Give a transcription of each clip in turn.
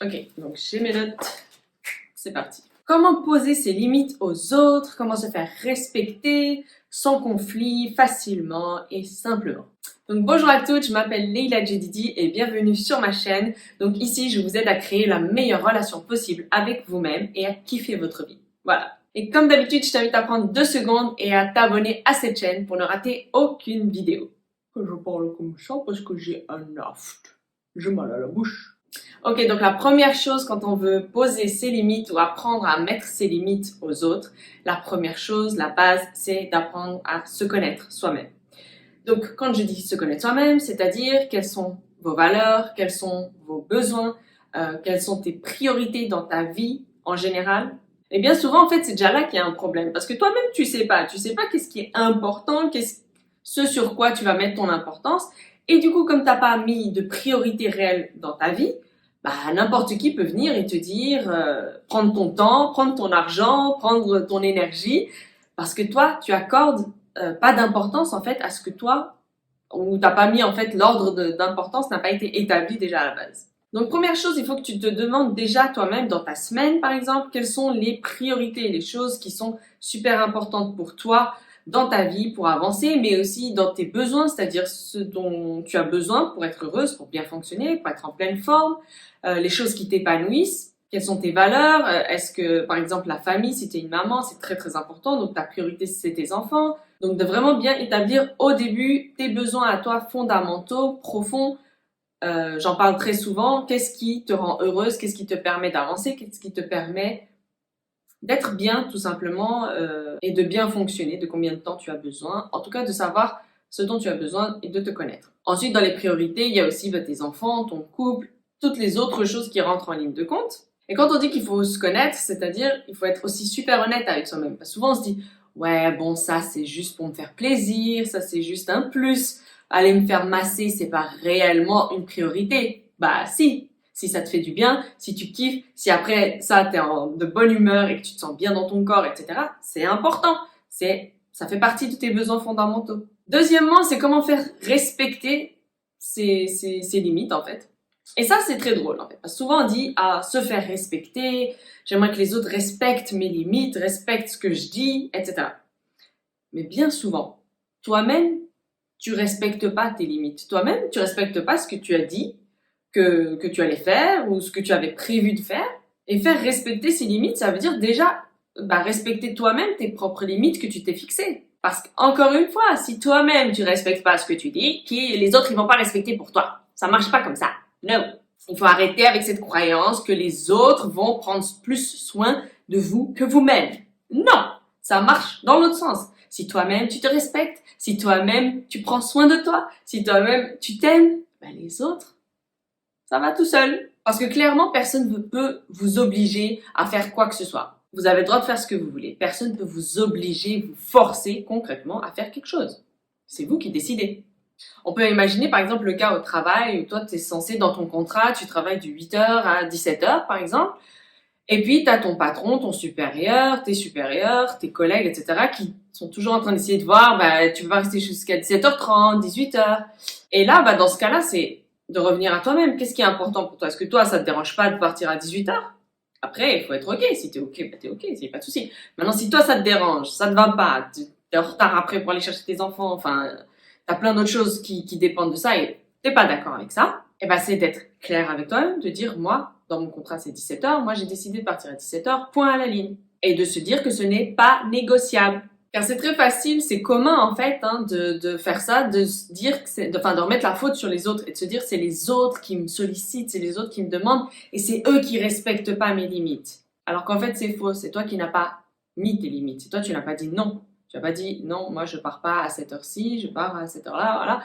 Ok, donc j'ai mes notes. C'est parti. Comment poser ses limites aux autres, comment se faire respecter sans conflit, facilement et simplement. Donc bonjour à toutes, je m'appelle Leila Jedidi et bienvenue sur ma chaîne. Donc ici, je vous aide à créer la meilleure relation possible avec vous-même et à kiffer votre vie. Voilà. Et comme d'habitude, je t'invite à prendre 2 secondes et à t'abonner à cette chaîne pour ne rater aucune vidéo. Je parle comme ça parce que j'ai un aft. J'ai mal à la bouche. Ok, donc la première chose quand on veut poser ses limites ou apprendre à mettre ses limites aux autres, la première chose, la base, c'est d'apprendre à se connaître soi-même. Donc quand je dis se connaître soi-même, c'est-à-dire quelles sont vos valeurs, quels sont vos besoins, quelles sont tes priorités dans ta vie en général. Et bien souvent, en fait, c'est déjà là qu'il y a un problème. Parce que toi-même, tu sais pas qu'est-ce qui est important, ce sur quoi tu vas mettre ton importance. Et du coup, comme t'as pas mis de priorité réelle dans ta vie, bah, n'importe qui peut venir et te dire, prendre ton temps, prendre ton argent, prendre ton énergie, parce que toi, tu accordes pas d'importance en fait à ce que toi, ou t'as pas mis en fait l'ordre d'importance n'a pas été établi déjà à la base. Donc première chose, il faut que tu te demandes déjà toi-même dans ta semaine par exemple, quelles sont les priorités, les choses qui sont super importantes pour toi dans ta vie pour avancer, mais aussi dans tes besoins, c'est-à-dire ce dont tu as besoin pour être heureuse, pour bien fonctionner, pour être en pleine forme, les choses qui t'épanouissent. Quelles sont tes valeurs? Est-ce que, par exemple, la famille, si tu es une maman, c'est très très important, donc ta priorité c'est tes enfants. Donc de vraiment bien établir au début tes besoins à toi fondamentaux, profonds. J'en parle très souvent. Qu'est-ce qui te rend heureuse? Qu'est-ce qui te permet d'avancer? Qu'est-ce qui te permet d'être bien tout simplement et de bien fonctionner? De combien de temps tu as besoin? En tout cas, de savoir ce dont tu as besoin et de te connaître. Ensuite, dans les priorités, il y a aussi tes enfants, ton couple, toutes les autres choses qui rentrent en ligne de compte. Et quand on dit qu'il faut se connaître, c'est-à-dire il faut être aussi super honnête avec soi-même. Parce que souvent on se dit ouais bon ça c'est juste pour me faire plaisir, ça c'est juste un plus. Aller me faire masser c'est pas réellement une priorité. Bah si ça te fait du bien, si tu kiffes, si après ça t'es de bonne humeur et que tu te sens bien dans ton corps, etc. C'est important. Ça fait partie de tes besoins fondamentaux. Deuxièmement, c'est comment faire respecter ses limites en fait. Et ça, c'est très drôle, en fait. Parce que souvent, on dit, se faire respecter, j'aimerais que les autres respectent mes limites, respectent ce que je dis, etc. Mais bien souvent, toi-même, tu respectes pas tes limites. Toi-même, tu respectes pas ce que tu as dit, que tu allais faire, ou ce que tu avais prévu de faire. Et faire respecter ses limites, ça veut dire déjà, respecter toi-même tes propres limites que tu t'es fixées. Parce qu'encore une fois, si toi-même, tu respectes pas ce que tu dis, les autres, ils vont pas respecter pour toi. Ça marche pas comme ça. Non. Il faut arrêter avec cette croyance que les autres vont prendre plus soin de vous que vous-même. Non, ça marche dans l'autre sens. Si toi-même tu te respectes, si toi-même tu prends soin de toi, si toi-même tu t'aimes, les autres, ça va tout seul. Parce que clairement, personne ne peut vous obliger à faire quoi que ce soit. Vous avez le droit de faire ce que vous voulez. Personne ne peut vous obliger, vous forcer concrètement à faire quelque chose. C'est vous qui décidez. On peut imaginer par exemple le cas au travail où toi tu es censé dans ton contrat, tu travailles de 8h à 17h par exemple, et puis tu as ton patron, ton supérieur, tes collègues, etc. qui sont toujours en train d'essayer de voir, tu peux pas rester jusqu'à 17h30, 18h. Et là, dans ce cas-là, c'est de revenir à toi-même. Qu'est-ce qui est important pour toi? Est-ce que toi, ça te dérange pas de partir à 18h? Après, il faut être ok. Si t'es ok, t'es ok, c'est pas de souci. Maintenant, si toi, ça te dérange, ça te va pas, t'es en retard après pour aller chercher tes enfants, enfin, t'as plein d'autres choses qui dépendent de ça et t'es pas d'accord avec ça, c'est d'être clair avec toi-même, de dire, moi, dans mon contrat, c'est 17h, moi, j'ai décidé de partir à 17h, point à la ligne. Et de se dire que ce n'est pas négociable. Car c'est très facile, c'est commun en fait de faire ça, de se dire que de remettre la faute sur les autres et de se dire c'est les autres qui me sollicitent, c'est les autres qui me demandent et c'est eux qui respectent pas mes limites. Alors qu'en fait c'est faux, c'est toi qui n'as pas mis tes limites, c'est toi tu n'as pas dit non. Tu n'as pas dit non, moi je pars pas à cette heure-ci, je pars à cette heure-là, voilà.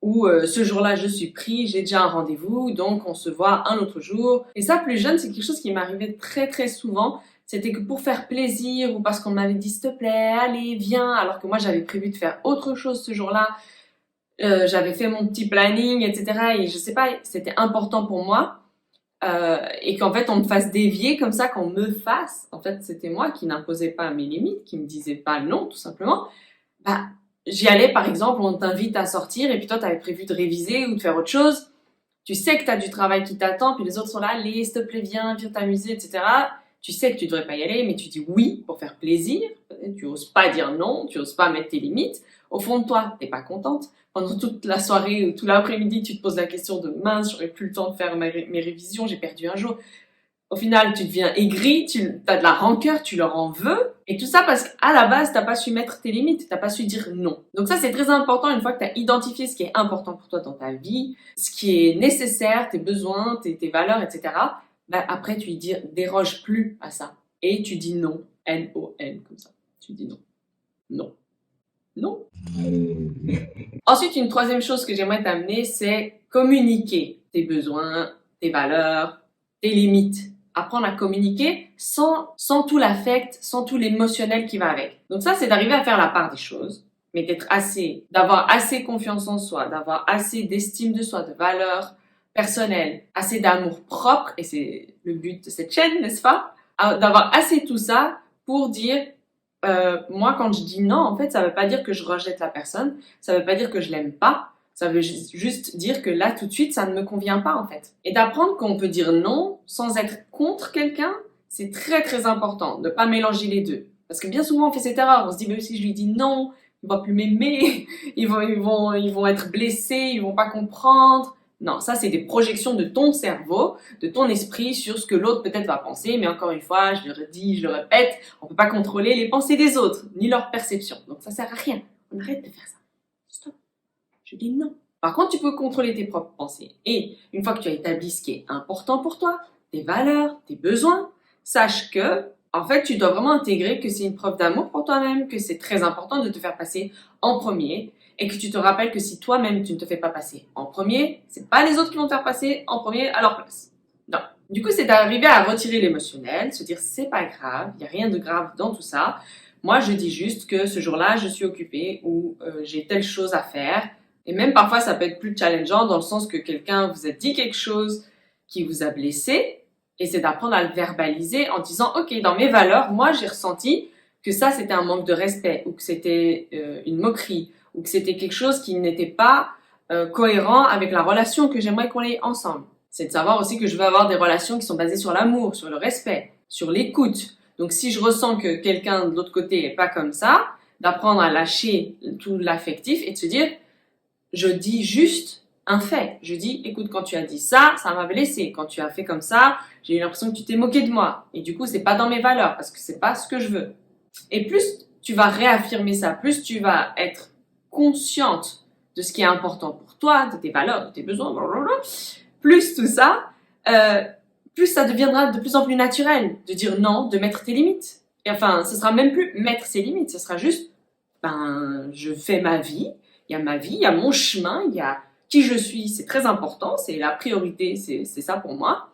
Ou ce jour-là je suis pris, j'ai déjà un rendez-vous, donc on se voit un autre jour. Et ça plus jeune c'est quelque chose qui m'arrivait très très souvent. C'était que pour faire plaisir ou parce qu'on m'avait dit s'il te plaît, allez, viens, alors que moi j'avais prévu de faire autre chose ce jour-là. J'avais fait mon petit planning, etc. Et je sais pas, c'était important pour moi. Et qu'en fait on me fasse dévier comme ça, qu'on me fasse. En fait, c'était moi qui n'imposais pas mes limites, qui me disais pas non, tout simplement. J'y allais, par exemple, on t'invite à sortir et puis toi t'avais prévu de réviser ou de faire autre chose. Tu sais que tu as du travail qui t'attend, puis les autres sont là, allez, s'il te plaît, viens t'amuser, etc. Tu sais que tu devrais pas y aller, mais tu dis oui pour faire plaisir. Tu oses pas dire non, tu oses pas mettre tes limites. Au fond de toi, t'es pas contente. Pendant toute la soirée ou tout l'après-midi, tu te poses la question de mince, j'aurais plus le temps de faire mes révisions, j'ai perdu un jour. Au final, tu deviens aigri, tu as de la rancœur, tu leur en veux. Et tout ça parce qu'à la base, t'as pas su mettre tes limites, t'as pas su dire non. Donc ça, c'est très important une fois que tu as identifié ce qui est important pour toi dans ta vie, ce qui est nécessaire, tes besoins, tes valeurs, etc. Bah, après, tu lui dis, déroge plus à ça. Et tu dis non. N-O-N, comme ça. Tu dis non. Non. Non. Ensuite, une troisième chose que j'aimerais t'amener, c'est communiquer tes besoins, tes valeurs, tes limites. Apprendre à communiquer sans tout l'affect, sans tout l'émotionnel qui va avec. Donc ça, c'est d'arriver à faire la part des choses, mais d'avoir assez confiance en soi, d'avoir assez d'estime de soi, de valeurs personnelles, assez d'amour propre, et c'est le but de cette chaîne, n'est-ce pas? D'avoir assez tout ça pour dire, moi, quand je dis non, en fait, ça veut pas dire que je rejette la personne, ça veut pas dire que je l'aime pas, ça veut juste dire que là, tout de suite, ça ne me convient pas, en fait. Et d'apprendre qu'on peut dire non sans être contre quelqu'un, c'est très, très important. De pas mélanger les deux. Parce que bien souvent, on fait cette erreur. On se dit, mais si je lui dis non, il va plus m'aimer, ils vont être blessés, ils vont pas comprendre. Non, ça, c'est des projections de ton cerveau, de ton esprit sur ce que l'autre peut-être va penser. Mais encore une fois, je le redis, je le répète, on peut pas contrôler les pensées des autres, ni leur perception. Donc ça sert à rien. On arrête de faire ça. Stop. Je dis non. Par contre, tu peux contrôler tes propres pensées. Et une fois que tu as établi ce qui est important pour toi, tes valeurs, tes besoins, sache que, en fait, tu dois vraiment intégrer que c'est une preuve d'amour pour toi-même, que c'est très important de te faire passer en premier, et que tu te rappelles que si toi-même tu ne te fais pas passer en premier, c'est pas les autres qui vont te faire passer en premier à leur place. Non. Du coup, c'est d'arriver à retirer l'émotionnel, se dire c'est pas grave, il n'y a rien de grave dans tout ça. Moi, je dis juste que ce jour-là, je suis occupée ou j'ai telle chose à faire. Et même parfois, ça peut être plus challengeant dans le sens que quelqu'un vous a dit quelque chose qui vous a blessé, et c'est d'apprendre à le verbaliser en disant « Ok, dans mes valeurs, moi j'ai ressenti que ça c'était un manque de respect, ou que c'était une moquerie, ou que c'était quelque chose qui n'était pas cohérent avec la relation que j'aimerais qu'on ait ensemble. » C'est de savoir aussi que je veux avoir des relations qui sont basées sur l'amour, sur le respect, sur l'écoute. Donc si je ressens que quelqu'un de l'autre côté est pas comme ça, d'apprendre à lâcher tout l'affectif et de se dire je dis juste un fait. Je dis, écoute, quand tu as dit ça, ça m'a blessé. Quand tu as fait comme ça, j'ai eu l'impression que tu t'es moqué de moi. Et du coup, c'est pas dans mes valeurs parce que c'est pas ce que je veux. Et plus tu vas réaffirmer ça, plus tu vas être consciente de ce qui est important pour toi, de tes valeurs, de tes besoins, blablabla, plus tout ça, plus ça deviendra de plus en plus naturel de dire non, de mettre tes limites. Et enfin, ce sera même plus mettre ses limites, ce sera juste, je fais ma vie, il y a ma vie, il y a mon chemin, il y a qui je suis, c'est très important, c'est la priorité, c'est ça pour moi.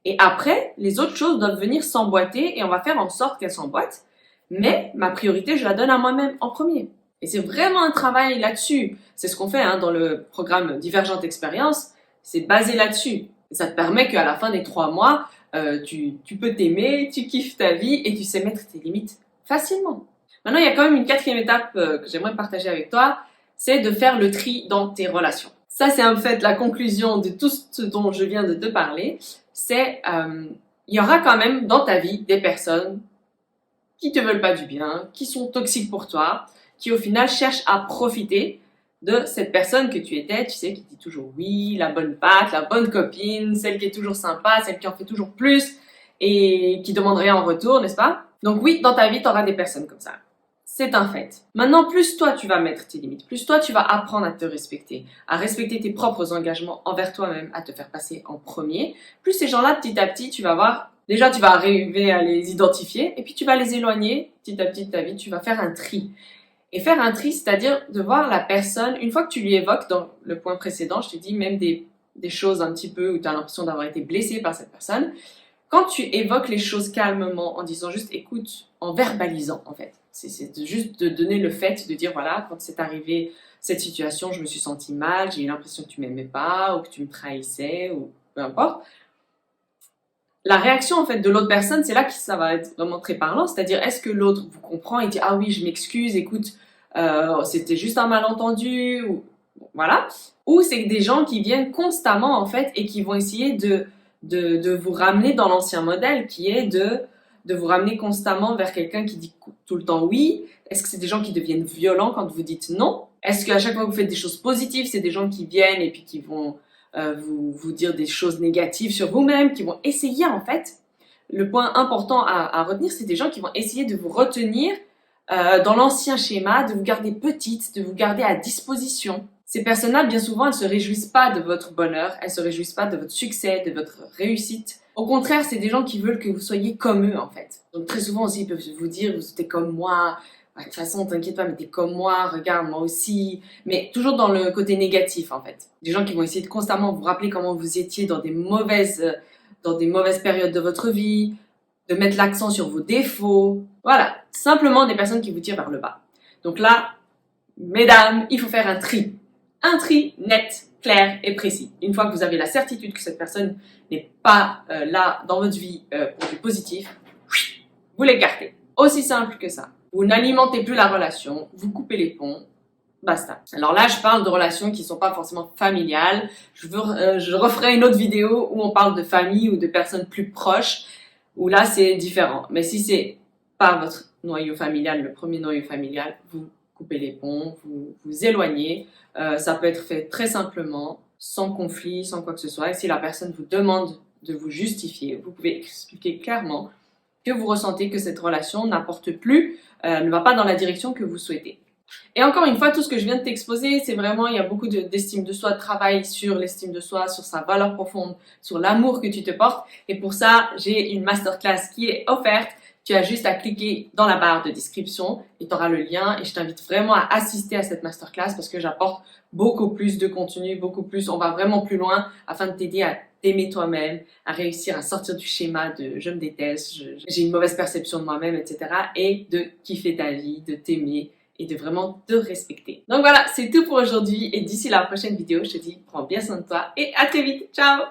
Et après, les autres choses doivent venir s'emboîter et on va faire en sorte qu'elles s'emboîtent. Mais ma priorité, je la donne à moi-même en premier. Et c'est vraiment un travail là-dessus. C'est ce qu'on fait dans le programme Divergente Expérience. C'est basé là-dessus. Et ça te permet qu'à la fin des 3 mois, tu peux t'aimer, tu kiffes ta vie et tu sais mettre tes limites facilement. Maintenant, il y a quand même une 4e étape que j'aimerais partager avec toi, c'est de faire le tri dans tes relations. Ça, c'est en fait la conclusion de tout ce dont je viens de te parler. C'est, il y aura quand même dans ta vie des personnes qui te veulent pas du bien, qui sont toxiques pour toi, qui au final cherchent à profiter de cette personne que tu étais, tu sais, qui dit toujours oui, la bonne patte, la bonne copine, celle qui est toujours sympa, celle qui en fait toujours plus et qui demande rien en retour, n'est-ce pas? Donc oui, dans ta vie, tu auras des personnes comme ça. C'est un fait. Maintenant, plus toi, tu vas mettre tes limites, plus toi, tu vas apprendre à te respecter, à respecter tes propres engagements envers toi-même, à te faire passer en premier, plus ces gens-là, petit à petit, tu vas voir, déjà, tu vas arriver à les identifier, et puis tu vas les éloigner petit à petit de ta vie, tu vas faire un tri. Et faire un tri, c'est-à-dire de voir la personne, une fois que tu lui évoques, dans le point précédent, je t'ai dit même des choses un petit peu où tu as l'impression d'avoir été blessé par cette personne, quand tu évoques les choses calmement, en disant juste écoute, en verbalisant en fait, c'est juste de donner le fait de dire voilà, quand c'est arrivé cette situation, je me suis sentie mal, j'ai eu l'impression que tu m'aimais pas, ou que tu me trahissais, ou peu importe. La réaction en fait de l'autre personne, c'est là que ça va être vraiment très parlant, c'est-à-dire est-ce que l'autre vous comprend et dit ah oui, je m'excuse, écoute, c'était juste un malentendu, ou Voilà. Ou c'est des gens qui viennent constamment, en fait, et qui vont essayer de vous ramener dans l'ancien modèle, qui est de vous ramener constamment vers quelqu'un qui dit tout le temps oui. Est-ce que c'est des gens qui deviennent violents quand vous dites non? Est-ce qu'à chaque fois que vous faites des choses positives, c'est des gens qui viennent et puis qui vont vous dire des choses négatives sur vous-même, qui vont essayer, en fait, le point important à retenir, c'est des gens qui vont essayer de vous retenir dans l'ancien schéma, de vous garder petite, de vous garder à disposition. Ces personnes-là, bien souvent, elles se réjouissent pas de votre bonheur, elles se réjouissent pas de votre succès, de votre réussite. Au contraire, c'est des gens qui veulent que vous soyez comme eux, en fait. Donc très souvent aussi, ils peuvent vous dire, t'es comme moi, de toute façon, t'inquiète pas, mais t'es comme moi, regarde, moi aussi. Mais toujours dans le côté négatif, en fait. Des gens qui vont essayer de constamment vous rappeler comment vous étiez dans des mauvaises périodes de votre vie, de mettre l'accent sur vos défauts. Voilà, simplement des personnes qui vous tirent vers le bas. Donc là, mesdames, il faut faire un tri. Un tri net, clair et précis. Une fois que vous avez la certitude que cette personne n'est pas là dans votre vie pour du positif, vous l'écartez. Aussi simple que ça. Vous n'alimentez plus la relation, vous coupez les ponts, basta. Alors là, je parle de relations qui ne sont pas forcément familiales. Je referai une autre vidéo où on parle de famille ou de personnes plus proches, où là, c'est différent. Mais si c'est pas votre noyau familial, le premier noyau familial, vous coupez les ponts, vous vous éloignez. Ça peut être fait très simplement, sans conflit, sans quoi que ce soit. Et si la personne vous demande de vous justifier, vous pouvez expliquer clairement que vous ressentez que cette relation n'apporte plus, ne va pas dans la direction que vous souhaitez. Et encore une fois, tout ce que je viens de t'exposer, c'est vraiment, il y a beaucoup d'estime de soi, de travail sur l'estime de soi, sur sa valeur profonde, sur l'amour que tu te portes. Et pour ça, j'ai une masterclass qui est offerte. Tu as juste à cliquer dans la barre de description et tu auras le lien. Et je t'invite vraiment à assister à cette masterclass parce que j'apporte beaucoup plus de contenu, beaucoup plus, on va vraiment plus loin afin de t'aider à t'aimer toi-même, à réussir à sortir du schéma de je me déteste, j'ai une mauvaise perception de moi-même, etc. Et de kiffer ta vie, de t'aimer et de vraiment te respecter. Donc voilà, c'est tout pour aujourd'hui et d'ici la prochaine vidéo, je te dis prends bien soin de toi et à très vite. Ciao!